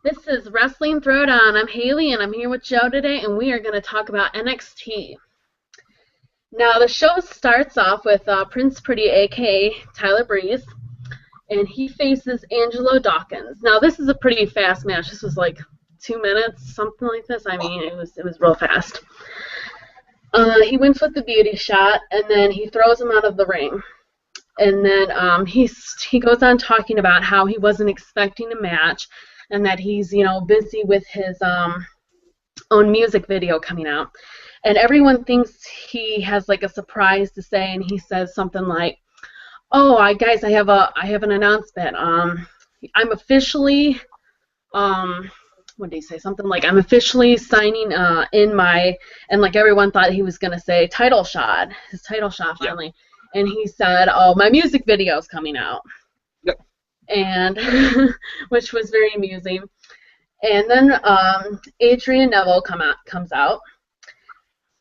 This is Wrestling Throwdown. I'm Haley, and I'm here with Joe today, and we are going to talk about NXT. Now, the show starts off with Prince Pretty, a.k.a. Tyler Breeze, and he faces Angelo Dawkins. Now, this is a pretty fast match. This was like 2 minutes, something like this. I mean, it was real fast. He wins with the beauty shot, and then he throws him out of the ring. And then he goes on talking about how he wasn't expecting a match, and that he's, busy with his own music video coming out. And everyone thinks he has like a surprise to say, and he says something like, "Oh, guys, I have an announcement. I'm officially what did he say? Something like, I'm officially signing in my," and like everyone thought he was gonna say his title shot finally. Yeah. And he said, "Oh, my music video is coming out." Yep. And which was very amusing. And then Adrian Neville comes out,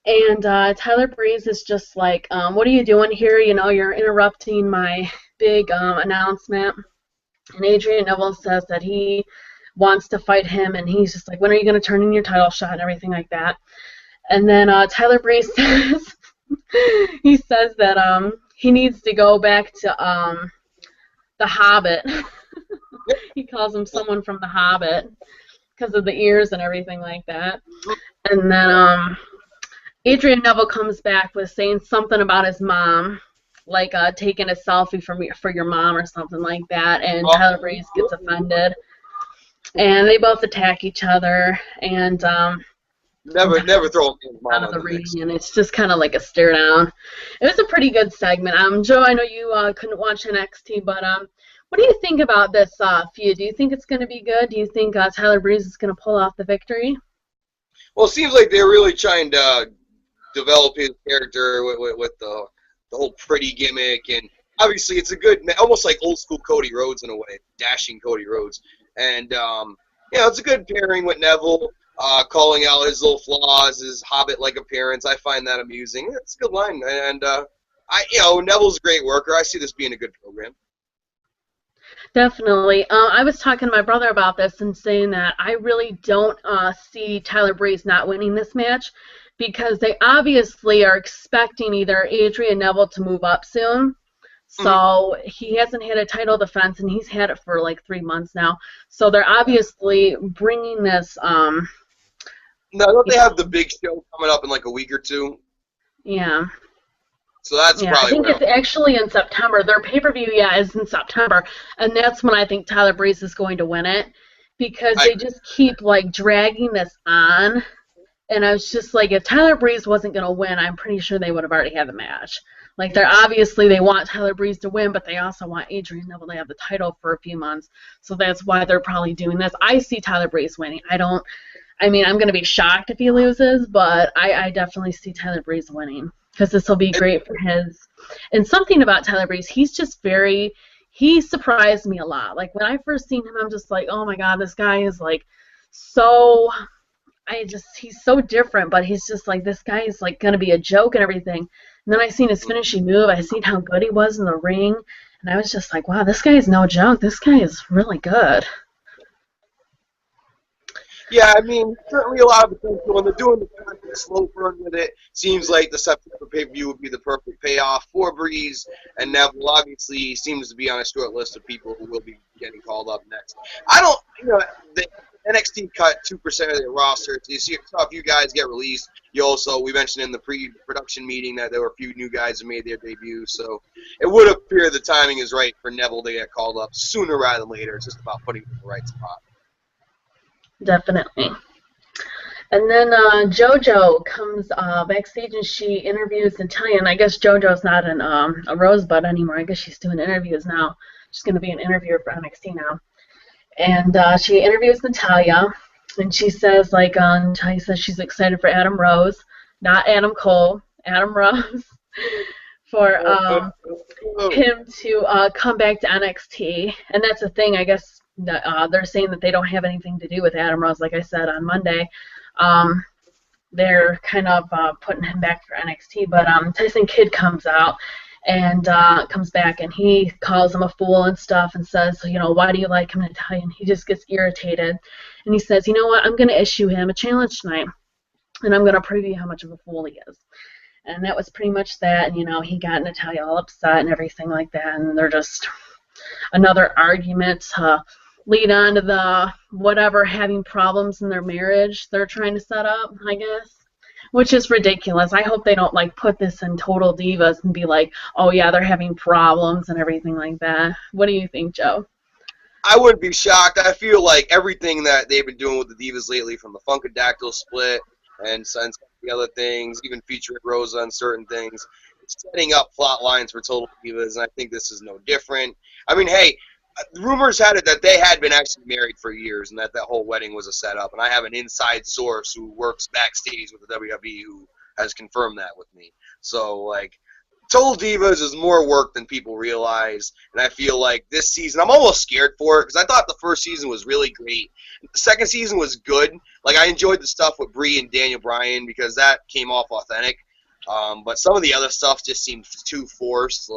and Tyler Breeze is just like, "What are you doing here? You're interrupting my big announcement." And Adrian Neville says that he wants to fight him, and he's just like, "When are you going to turn in your title shot?" and everything like that. And then Tyler Breeze says, he says that he needs to go back to the Hobbit. He calls him someone from the Hobbit because of the ears and everything like that. And then Adrian Neville comes back with saying something about his mom, like taking a selfie for your mom or something like that, and Tyler Breeze gets offended. And they both attack each other, and never throw his mom out of the ring, and it's just kind of like a stare down. It was a pretty good segment. Joe, I know you couldn't watch NXT, but what do you think about this feud? Do you think it's going to be good? Do you think Tyler Breeze is going to pull off the victory? Well, it seems like they're really trying to develop his character with the whole pretty gimmick, and obviously it's a good, almost like old school Cody Rhodes in a way, dashing Cody Rhodes. And, it's a good pairing with Neville, calling out his little flaws, his Hobbit-like appearance. I find that amusing. It's a good line. And, Neville's a great worker. I see this being a good program. Definitely. I was talking to my brother about this and saying that I really don't see Tyler Breeze not winning this match, because they obviously are expecting either Adrian Neville to move up soon. So he hasn't had a title defense, and he's had it for like 3 months now. So they're obviously bringing this. No, don't they have the big show coming up in like a week or two? Yeah. So that's probably. I think it's actually in September. Their pay-per-view, is in September, and that's when I think Tyler Breeze is going to win it, because they just keep like dragging this on. And I was just like, if Tyler Breeze wasn't going to win, I'm pretty sure they would have already had the match. Like, they want Tyler Breeze to win, but they also want Adrian Neville to have the title for a few months. So that's why they're probably doing this. I see Tyler Breeze winning. I'm going to be shocked if he loses, but I definitely see Tyler Breeze winning, because this will be great for his. And something about Tyler Breeze, he's just he surprised me a lot. Like, when I first seen him, I'm just like, oh my God, this guy is like he's so different, but he's just like, this guy is like going to be a joke and everything. And then I seen his finishing move. I seen how good he was in the ring, and I was just like, wow, this guy is no joke. This guy is really good. Yeah, certainly a lot of potential. When they're doing the slow burn with it, seems like the September pay-per-view would be the perfect payoff for Breeze, and Neville obviously seems to be on a short list of people who will be getting called up next. The NXT cut 2% of their roster. You saw a few guys get released. We mentioned in the pre-production meeting that there were a few new guys who made their debut, so it would appear the timing is right for Neville to get called up sooner rather than later. It's just about putting him in the right spot. Definitely. And then JoJo comes backstage, and she interviews Natalya. And I guess JoJo's not in a Rosebud anymore. I guess she's doing interviews now. She's going to be an interviewer for NXT now. And she interviews Natalya, and she says, Natalya says she's excited for Adam Rose, not Adam Cole, Adam Rose, for him to come back to NXT. And that's the thing, I guess, they're saying that they don't have anything to do with Adam Rose, like I said on Monday. They're kind of putting him back for NXT, but Tyson Kidd comes out, and comes back and he calls him a fool and stuff and says, why do you like him, Natalya? And he just gets irritated. And he says, you know what, I'm going to issue him a challenge tonight, and I'm going to prove you how much of a fool he is. And that was pretty much that. And, he got Natalya all upset and everything like that. And they're just another argument to lead on to the whatever having problems in their marriage they're trying to set up, I guess. Which is ridiculous. I hope they don't, put this in Total Divas and be like, oh, yeah, they're having problems and everything like that. What do you think, Joe? I wouldn't be shocked. I feel like everything that they've been doing with the Divas lately, from the Funkadactyl split and some of the other things, even featuring Rosa on certain things, it's setting up plot lines for Total Divas, and I think this is no different. I mean, hey, rumors had it that they had been actually married for years and that whole wedding was a setup, and I have an inside source who works backstage with the WWE who has confirmed that with me. So, Total Divas is more work than people realize, and I feel like this season, I'm almost scared for it, because I thought the first season was really great. The second season was good. I enjoyed the stuff with Brie and Daniel Bryan, because that came off authentic. But some of the other stuff just seemed too forced,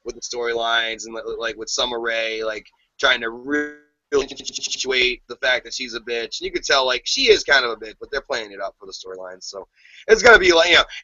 with the storylines, and with Summer Rae, trying to really accentuate the fact that she's a bitch. And you could tell, she is kind of a bitch, but they're playing it up for the storylines. So it's going to be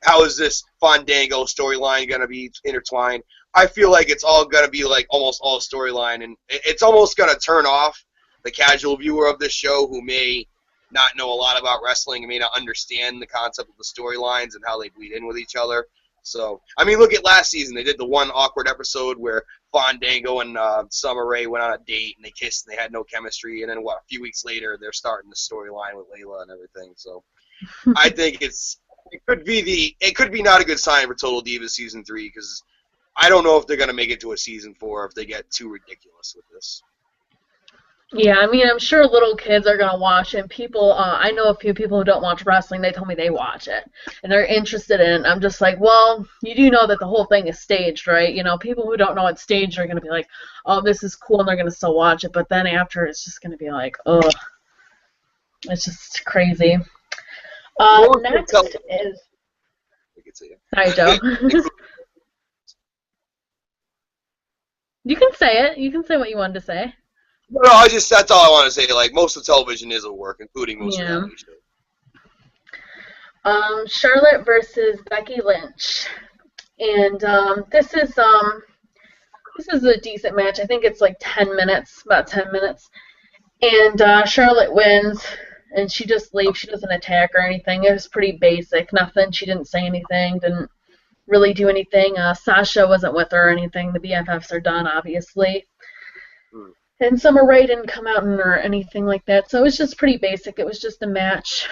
how is this Fandango storyline going to be intertwined? I feel like it's all going to be, almost all storyline, and it's almost going to turn off the casual viewer of this show who may not know a lot about wrestling and may not understand the concept of the storylines and how they bleed in with each other. So, I mean, look at last season. They did the one awkward episode where Fandango and Summer Rae went on a date and they kissed and they had no chemistry. And then, a few weeks later, they're starting the storyline with Layla and everything. So, I think it could be not a good sign for Total Divas Season 3, because I don't know if they're going to make it to a Season 4 if they get too ridiculous with this. Yeah, I mean, I'm sure little kids are going to watch it. And people, I know a few people who don't watch wrestling. They told me they watch it, and they're interested in it. I'm just like, well, you do know that the whole thing is staged, right? People who don't know it's staged are going to be like, oh, this is cool, and they're going to still watch it. But then after, it's just going to be like, ugh. It's just crazy. Next is... Sorry, Joe. You can say it. You can say what you wanted to say. No, that's all I want to say. Most of television is a work, including most reality shows. Charlotte versus Becky Lynch. And this is a decent match. I think it's 10 minutes, about 10 minutes. And Charlotte wins, and she just leaves. She doesn't attack or anything. It was pretty basic. Nothing. She didn't say anything, didn't really do anything. Sasha wasn't with her or anything. The BFFs are done, obviously. And Summer Rae didn't come out or anything like that, so it was just pretty basic. It was just a match.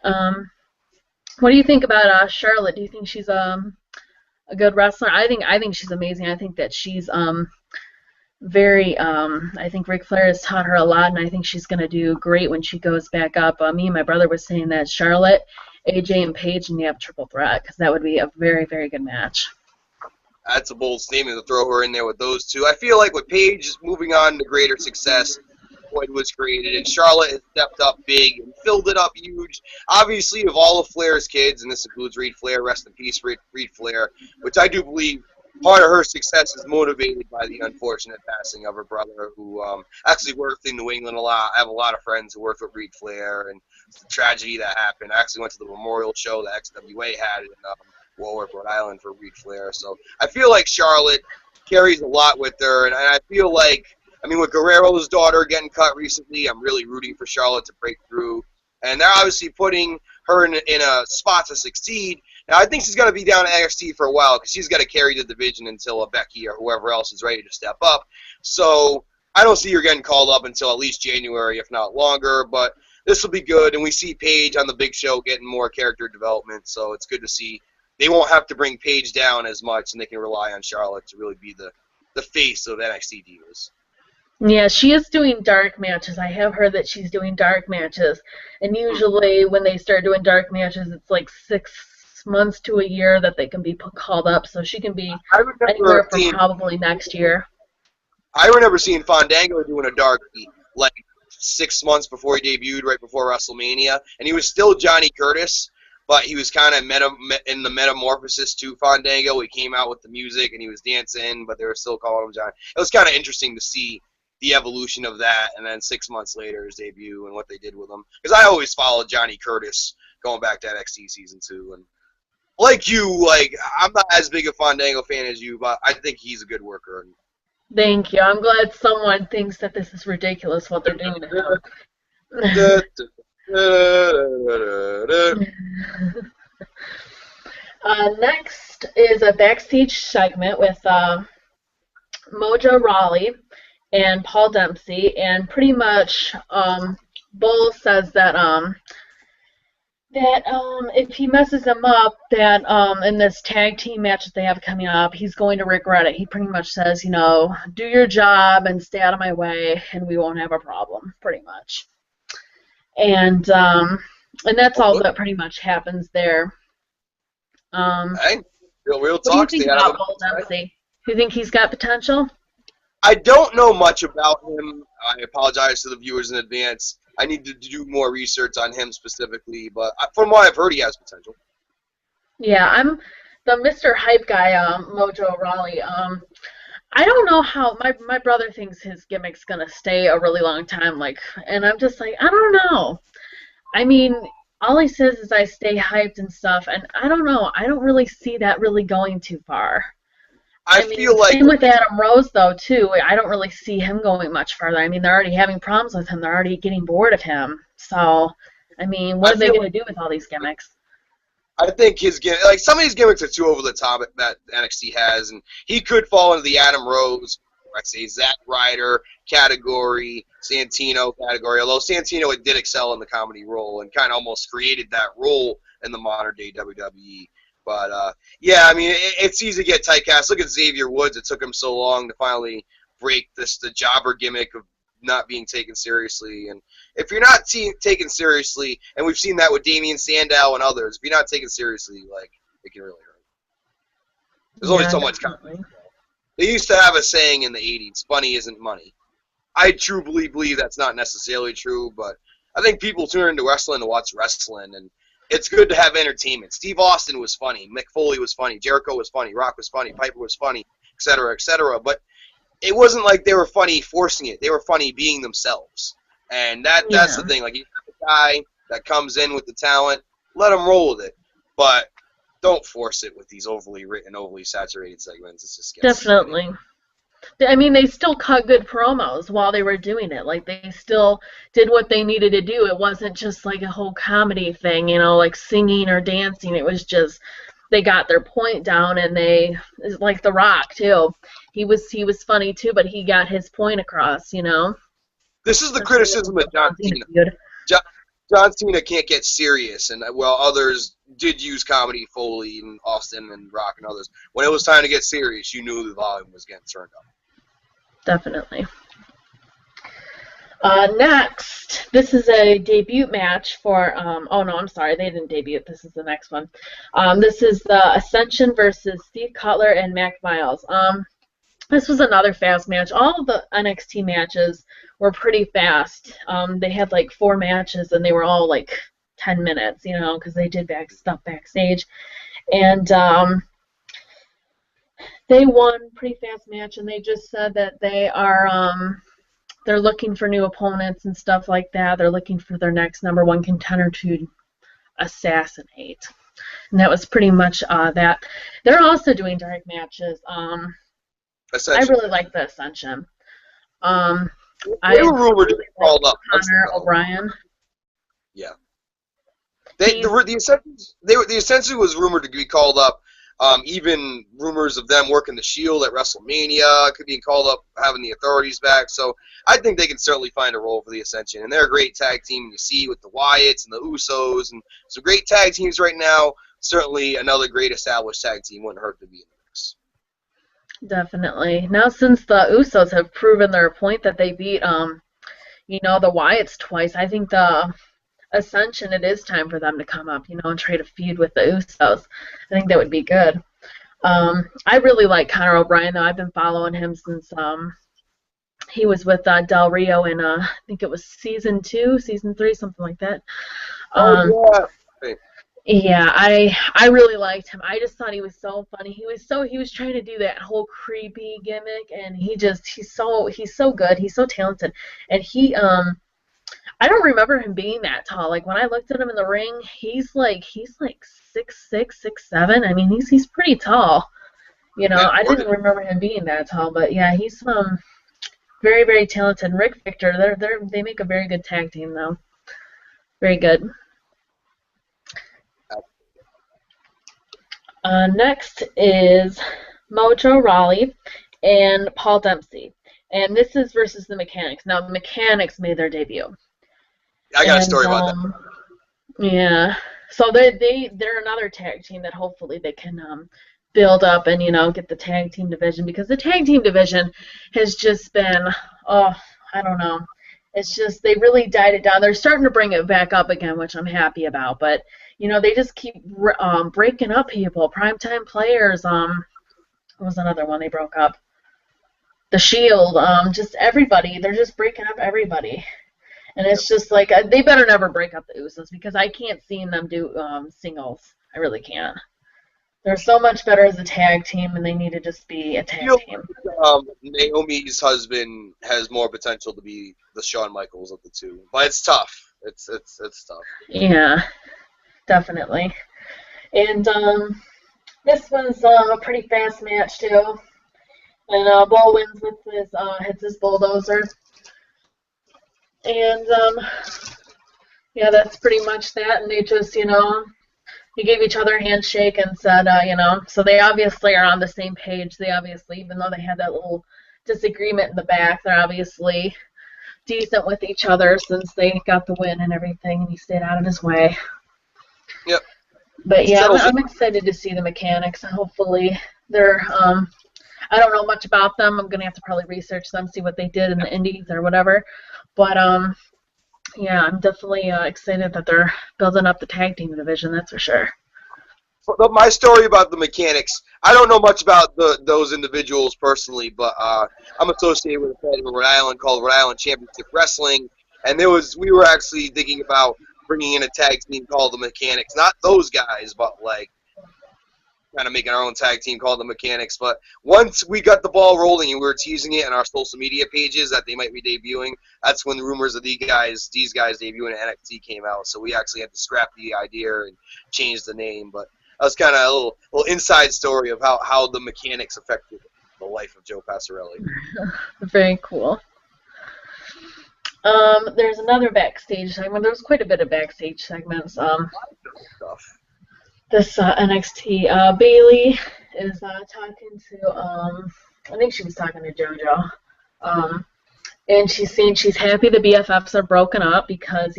What do you think about Charlotte? Do you think she's a good wrestler? I think she's amazing. I think that she's very. I think Ric Flair has taught her a lot, and I think she's gonna do great when she goes back up. Me and my brother were saying that Charlotte, AJ, and Paige, and you have triple threat, because that would be a very, very good match. That's a bold statement to throw her in there with those two. I feel like with Paige moving on to greater success, Boyd was created, and Charlotte has stepped up big and filled it up huge. Obviously, of all of Flair's kids, and this includes Reed Flair, rest in peace, Reed Flair, which I do believe part of her success is motivated by the unfortunate passing of her brother, who actually worked in New England a lot. I have a lot of friends who worked with Reed Flair, and the tragedy that happened. I actually went to the memorial show that XWA had in Warwick, Rhode Island for Reed Flair. So I feel like Charlotte carries a lot with her, and I feel like, with Guerrero's daughter getting cut recently, I'm really rooting for Charlotte to break through. And they're obviously putting her in a spot to succeed. Now, I think she's going to be down at NXT for a while, because she's got to carry the division until Becky or whoever else is ready to step up. So I don't see her getting called up until at least January, if not longer. But this will be good, and we see Paige on the big show getting more character development, so it's good to see. They won't have to bring Paige down as much, and they can rely on Charlotte to really be the face of NXT Divas. Yeah, she is doing dark matches. I have heard that she's doing dark matches. And usually when they start doing dark matches, it's 6 months to a year that they can be called up. So she can be anywhere from probably next year. I remember seeing Fandango doing a dark 6 months before he debuted, right before WrestleMania. And he was still Johnny Curtis. but he was kind of in the metamorphosis to Fandango. He came out with the music and he was dancing, but they were still calling him Johnny. It was kind of interesting to see the evolution of that, and then 6 months later his debut and what they did with him. Because I always followed Johnny Curtis going back to NXT season 2, and like you, I'm not as big a Fandango fan as you, but I think he's a good worker. Thank you. I'm glad someone thinks that this is ridiculous what they're doing to him. Next is a backstage segment with Mojo Rawley and Paul Dempsey, and pretty much Bull says that if he messes him up, that in this tag team match that they have coming up, he's going to regret it. He pretty much says, do your job and stay out of my way, and we won't have a problem, pretty much. And that's all that pretty much happens there. Hey, real talk. What do you think about Paul Dempsey? Do you think he's got potential? I don't know much about him. I apologize to the viewers in advance. I need to do more research on him specifically, but from what I've heard, he has potential. Yeah, I'm the Mr. Hype guy, Mojo Rawley. I don't know how my brother thinks his gimmick's gonna stay a really long time, and I'm just like, I don't know. I mean, all he says is I stay hyped and stuff, and I don't know. I don't really see that really going too far. I mean, feel like same with Adam Rose though too. I don't really see him going much further. I mean, they're already having problems with him. They're already getting bored of him. So, I mean, what are they going to do with all these gimmicks? I think his gimmick, some of these gimmicks are too over the top that NXT has, and he could fall into the Adam Rose, I'd say Zack Ryder category, Santino category. Although Santino did excel in the comedy role and kind of almost created that role in the modern day WWE. But, yeah, I mean, it's easy to get typecast. Look at Xavier Woods. It took him so long to finally break the jobber gimmick of not being taken seriously. And if you're not taken seriously, and we've seen that with Damian Sandow and others, if you're not taken seriously, it can really hurt. There's only so much comedy. They used to have a saying in the 80s, funny isn't money. I truly believe that's not necessarily true, but I think people tune into wrestling to watch wrestling, and it's good to have entertainment. Steve Austin was funny. Mick Foley was funny. Jericho was funny. Rock was funny. Piper was funny, etc., etc. But it wasn't like they were funny forcing it. They were funny being themselves. And that's the thing. You have a guy that comes in with the talent, let him roll with it. But don't force it with these overly written, overly saturated segments. It's just definitely. I mean, they still cut good promos while they were doing it. They still did what they needed to do. It wasn't just a whole comedy thing, singing or dancing. It was just they got their point down, and they, like The Rock too. He was funny too, but he got his point across. This is the criticism of John Cena. John Cena can't get serious, and while others did use comedy, Foley and Austin and Rock and others, when it was time to get serious, you knew the volume was getting turned up. Definitely. Next, this is a debut match for, oh no, I'm sorry, they didn't debut. This is the next one. This is the Ascension versus Steve Cutler and Mac Miles. This was another fast match. All of the NXT matches were pretty fast. They had 4 matches, and they were all 10 minutes, because they did stuff backstage. And they won pretty fast match, and they just said that they are they're looking for new opponents and stuff like that. They're looking for their next #1 contender to assassinate. And that was pretty much that. They're also doing dark matches. I really like the Ascension. They were rumored to be called up. Connor O'Brien. Yeah. The Ascension was rumored to be called up. Even rumors of them working the Shield at WrestleMania could be called up, having the authorities back. So I think they can certainly find a role for the Ascension. And they're a great tag team you see with the Wyatts and the Usos. And some great tag teams right now. Certainly another great established tag team wouldn't hurt to be in the mix. Definitely. Now, since the Usos have proven their point that they beat, the Wyatts twice, I think the Ascension, it is time for them to come up, and try to feud with the Usos. I think that would be good. I really like Connor O'Brien, though. I've been following him since he was with Del Rio in, I think it was season 2, season 3, something like that. Yeah. Yeah, I really liked him. I just thought he was so funny. He was trying to do that whole creepy gimmick, and he's so good. He's so talented, and I don't remember him being that tall. Like when I looked at him in the ring, he's like 6'6", 6'7". I mean, he's pretty tall. You know, Yeah, I didn't remember him being that tall, but yeah, he's very very talented. Rick Victor, they make a very good tag team though. Very good. Next is Mojo Rawley and Paul Dempsey. And this is versus the Mechanics. Now, the Mechanics made their debut. I got a And, story about that. yeah. So they're another tag team that hopefully they can build up and, get the tag team division. Because the tag team division has just been, oh, I don't know. It's just, they really died it down. They're starting to bring it back up again, which I'm happy about. But, they just keep breaking up people. Primetime players, what was another one they broke up? The Shield, just everybody. They're just breaking up everybody. And it's just like, they better never break up the Usos because I can't see them do singles. I really can't. They're so much better as a tag team, and they need to just be a tag team. Naomi's husband has more potential to be the Shawn Michaels of the two, but it's tough. It's tough. Yeah, definitely. And this was a pretty fast match too. And Bull wins with hits his bulldozer. And yeah, that's pretty much that. And they just, they gave each other a handshake and said, so they obviously are on the same page. They obviously, even though they had that little disagreement in the back, they're obviously decent with each other since they got the win and everything, and he stayed out of his way. Yep. But yeah, I'm excited to see the Mechanics. Hopefully they're, I don't know much about them. I'm going to have to probably research them, see what they did in the Indies or whatever. But yeah, I'm definitely excited that they're building up the tag team division, that's for sure. My story about the Mechanics, I don't know much about those individuals personally, but I'm associated with a club in Rhode Island called Rhode Island Championship Wrestling, and we were actually thinking about bringing in a tag team called the Mechanics. Not those guys, but like kind of making our own tag team called the Mechanics. But once we got the ball rolling and we were teasing it in our social media pages that they might be debuting, that's when the rumors of these guys debuting at NXT came out. So we actually had to scrap the idea and change the name. But that was kind of a little inside story of how the Mechanics affected the life of Joe Passarelli. Very cool. There's another backstage segment. There was quite a bit of backstage segments. This NXT, Bayley is talking to, I think she was talking to JoJo. And she's saying she's happy the BFFs are broken up because,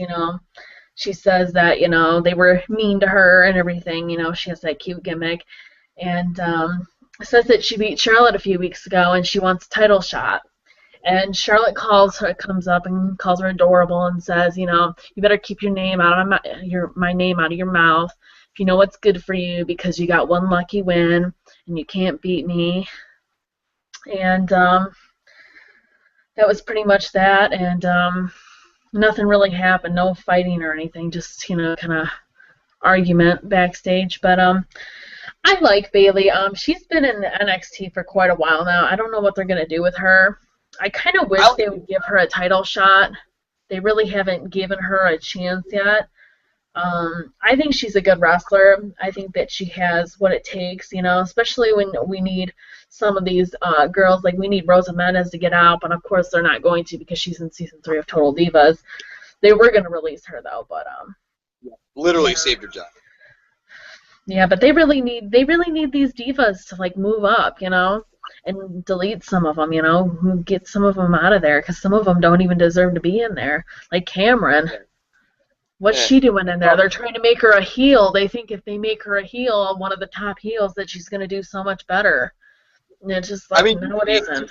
she says that, they were mean to her and everything. She has that cute gimmick. And says that she beat Charlotte a few weeks ago and she wants a title shot. And Charlotte comes up and calls her adorable and says, you better keep your name out of my name out of your mouth. If you know what's good for you, because you got one lucky win and you can't beat me. And that was pretty much that. And nothing really happened, no fighting or anything, just kind of argument backstage. But I like Bayley. She's been in NXT for quite a while now. I don't know what they're gonna do with her. I kind of wish they would give her a title shot. They really haven't given her a chance yet. I think she's a good wrestler. I think that she has what it takes, especially when we need some of these girls. Like, we need Rosa Mendes to get out, but of course they're not going to because she's in season 3 of Total Divas. They were going to release her, though, but literally saved her job. Yeah, but they really need these divas to, like, move up, and delete some of them, get some of them out of there, because some of them don't even deserve to be in there, like Cameron. What's she doing in there? They're trying to make her a heel. They think if they make her a heel, one of the top heels, that she's going to do so much better. And it's just like, no, it isn't.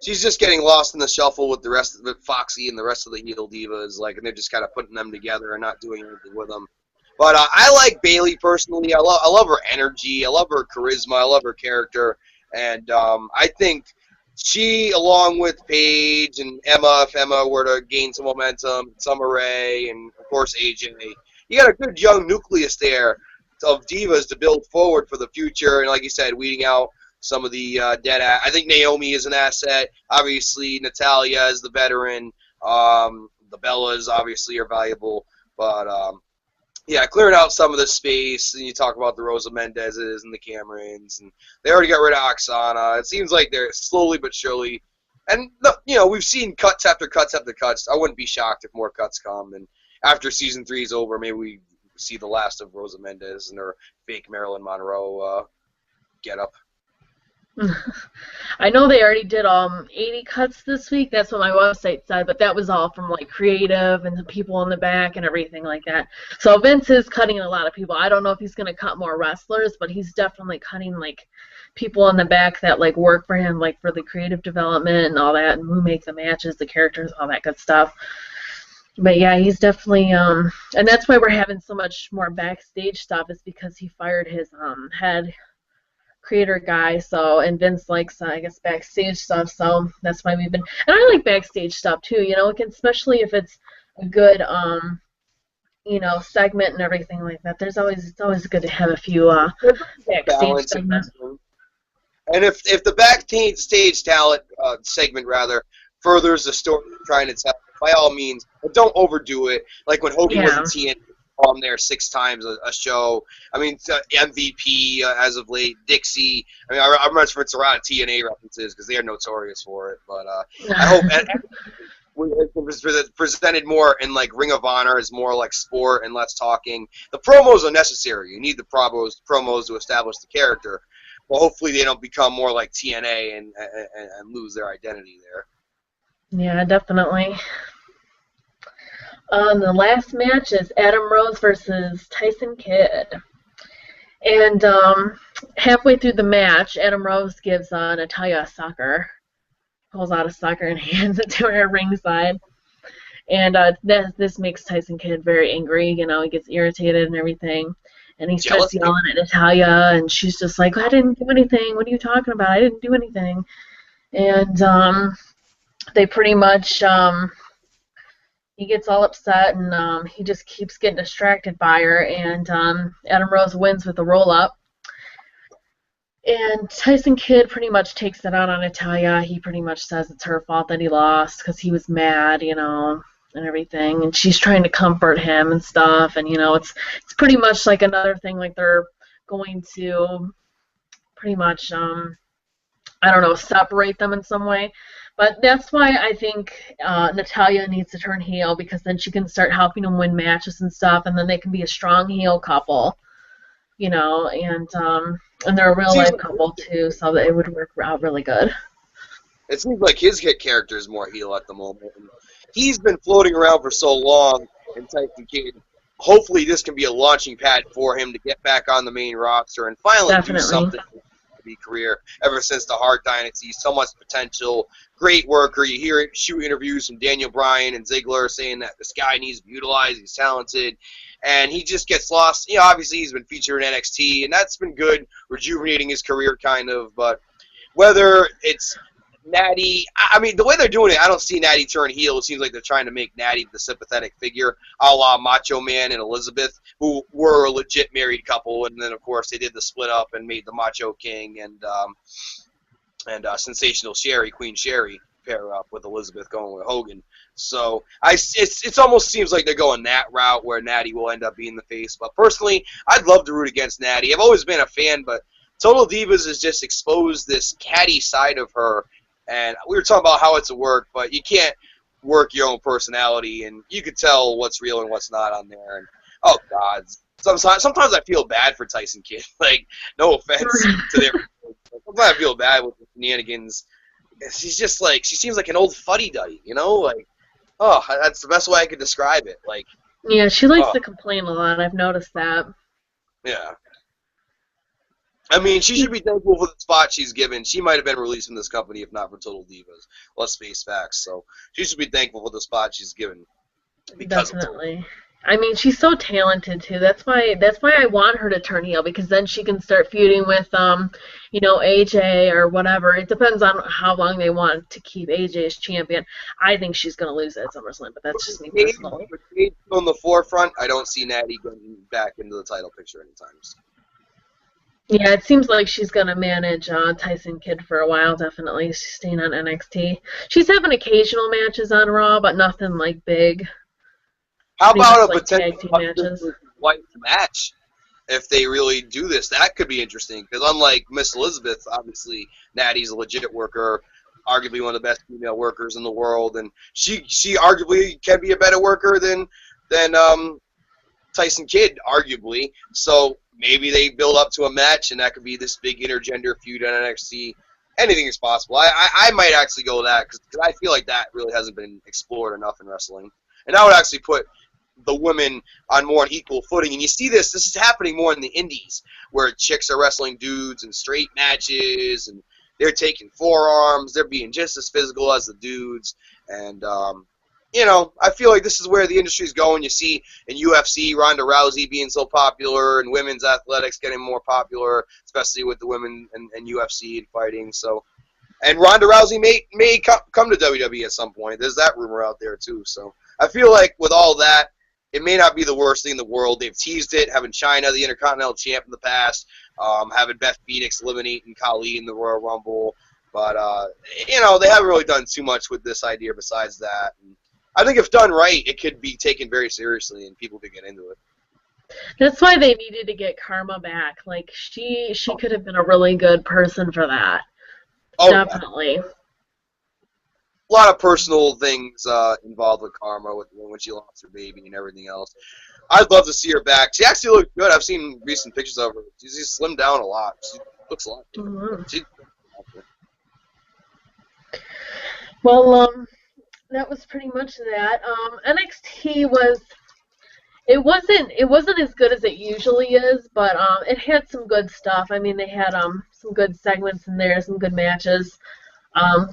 She's just getting lost in the shuffle with the rest of Foxy and the rest of the heel divas, and they're just kind of putting them together and not doing anything with them. But I like Bayley personally. I love her energy. I love her charisma. I love her character. And I think she, along with Paige and Emma, if Emma were to gain some momentum, Summer Rae, and of course AJ, you got a good young nucleus there of divas to build forward for the future. And like you said, weeding out some of the I think Naomi is an asset. Obviously, Natalya is the veteran. The Bellas obviously are valuable, but yeah, clearing out some of the space. And you talk about the Rosa Mendezes and the Camerons, and they already got rid of Oksana. It seems like they're slowly but surely. And we've seen cuts after cuts after cuts. I wouldn't be shocked if more cuts come. And after season 3 is over, maybe we see the last of Rosa Mendez and her fake Marilyn Monroe get up. I know they already did 80 cuts this week. That's what my website said, but that was all from like creative and the people in the back and everything like that. So Vince is cutting a lot of people. I don't know if he's going to cut more wrestlers, but he's definitely cutting like people in the back that like work for him, like for the creative development and all that, and who make the matches, the characters, all that good stuff. But yeah, he's definitely and that's why we're having so much more backstage stuff, is because he fired his head creator guy, and Vince likes I guess backstage stuff, so that's why we've been, and I like backstage stuff too, especially if it's a good segment and everything like that. It's always good to have a few backstage segments. And if the backstage talent segment rather furthers the story you're trying to tell, by all means, but don't overdo it. Like when Hogan was in TNA, there 6 times a show. I mean, MVP as of late, Dixie. I mean, I remember it's a lot of TNA references because they are notorious for it. But I hope it was presented more in like Ring of Honor is more like sport and less talking. The promos are necessary. You need the promos to establish the character. Well, hopefully they don't become more like TNA and lose their identity there. Yeah, definitely. The last match is Adam Rose versus Tyson Kidd. And halfway through the match, Adam Rose gives Natalya a sucker. Pulls out a sucker and hands it to her ringside. And this makes Tyson Kidd very angry. He gets irritated and everything. And he starts yelling at Natalya, and she's just like, I didn't do anything. What are you talking about? I didn't do anything. And they pretty much... he gets all upset, and he just keeps getting distracted by her, and Adam Rose wins with a roll-up. And Tyson Kidd pretty much takes it out on Natalya. He pretty much says it's her fault that he lost because he was mad, and everything. And she's trying to comfort him and stuff, and, it's pretty much like another thing, like they're going to pretty much, separate them in some way. But that's why I think Natalya needs to turn heel, because then she can start helping them win matches and stuff, and then they can be a strong heel couple, and they're a real life couple too, so that it would work out really good. It seems like his character is more heel at the moment. He's been floating around for so long in Tyson Kidd. Hopefully this can be a launching pad for him to get back on the main roster and finally do something. Career ever since the Hart Dynasty, so much potential, great worker. You hear shoot interviews from Daniel Bryan and Ziggler saying that this guy needs to be utilized, he's talented, and he just gets lost. Obviously he's been featured in NXT, and that's been good, rejuvenating his career kind of, but whether it's Natty, I mean, the way they're doing it, I don't see Natty turn heel. It seems like they're trying to make Natty the sympathetic figure, a la Macho Man and Elizabeth, who were a legit married couple, and then, of course, they did the split up and made the Macho King and Sensational Sherry, Queen Sherry, pair up with Elizabeth going with Hogan. So it almost seems like they're going that route where Natty will end up being the face. But personally, I'd love to root against Natty. I've always been a fan, but Total Divas has just exposed this catty side of her. And we were talking about how it's a work, but you can't work your own personality, and you can tell what's real and what's not on there. And oh God, sometimes I feel bad for Tyson Kidd. Like, no offense to their, sometimes I feel bad with the shenanigans. She's just like, she seems like an old fuddy-duddy, Like, oh, that's the best way I could describe it. Like, yeah, she likes to complain a lot. I've noticed that. Yeah. I mean, she should be thankful for the spot she's given. She might have been released from this company if not for Total Divas. Let's face facts. So she should be thankful for the spot she's given. Definitely. I mean, she's so talented too. That's why I want her to turn heel because then she can start feuding with AJ or whatever. It depends on how long they want to keep AJ as champion. I think she's gonna lose at SummerSlam, but that's just me personally. With Paige on the forefront, I don't see Natty getting back into the title picture anytime soon. Yeah, it seems like she's gonna manage Tyson Kidd for a while. Definitely, she's staying on NXT. She's having occasional matches on Raw, but nothing like big. How Pretty about much a like tag potential team matches. wife match? If they really do this, that could be interesting. Because unlike Miss Elizabeth, obviously Natty's a legit worker, arguably one of the best female workers in the world, and she arguably can be a better worker than Tyson Kidd, arguably. So maybe they build up to a match, and that could be this big intergender feud on NXT. Anything is possible. I might actually go with that because I feel like that really hasn't been explored enough in wrestling, and I would actually put the women on more an equal footing. And you see this is happening more in the indies, where chicks are wrestling dudes in straight matches, and they're taking forearms, they're being just as physical as the dudes, and I feel like this is where the industry's going. You see in UFC, Ronda Rousey being so popular, and women's athletics getting more popular, especially with the women and UFC and fighting. So, and Ronda Rousey may come to WWE at some point. There's that rumor out there too. So I feel like with all that, it may not be the worst thing in the world. They've teased it, having China, the Intercontinental Champ in the past, having Beth Phoenix eliminating Khali in the Royal Rumble. But, they haven't really done too much with this idea besides that. And I think if done right, it could be taken very seriously and people could get into it. That's why they needed to get Karma back. Like she could have been a really good person for that. Oh, Definitely. Yeah. A lot of personal things involved with Karma when she lost her baby and everything else. I'd love to see her back. She actually looks good. I've seen recent pictures of her. She's slimmed down a lot. She looks a lot good. Mm-hmm. Well, that was pretty much that. NXT wasn't as good as it usually is, but it had some good stuff. I mean, they had some good segments in there, some good matches.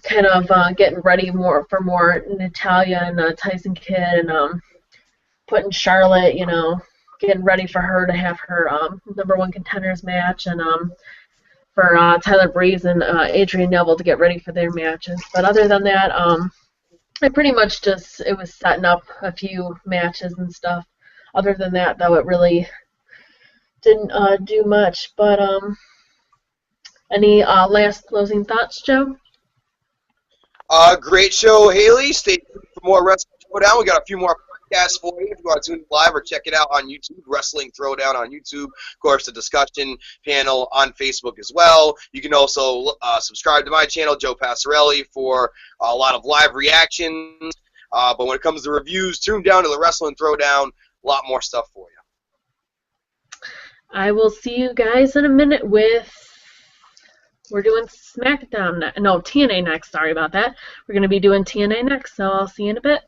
Kind of getting ready for more Natalya and Tyson Kidd, and putting Charlotte, getting ready for her to have her number one contenders match, and for Tyler Breeze and Adrian Neville to get ready for their matches. But other than that, it pretty much it was setting up a few matches and stuff. Other than that, though, it really didn't do much. But any last closing thoughts, Joe? Great show, Haley. Stay tuned for more Wrestling Throwdown. We got a few more podcasts for you if you want to tune in live or check it out on YouTube. Wrestling Throwdown on YouTube. Of course, the discussion panel on Facebook as well. You can also subscribe to my channel, Joe Passarelli, for a lot of live reactions. But when it comes to reviews, tune down to the Wrestling Throwdown. A lot more stuff for you. I will see you guys in a minute with... We're doing SmackDown, no, TNA next, sorry about that. We're going to be doing TNA next, so I'll see you in a bit.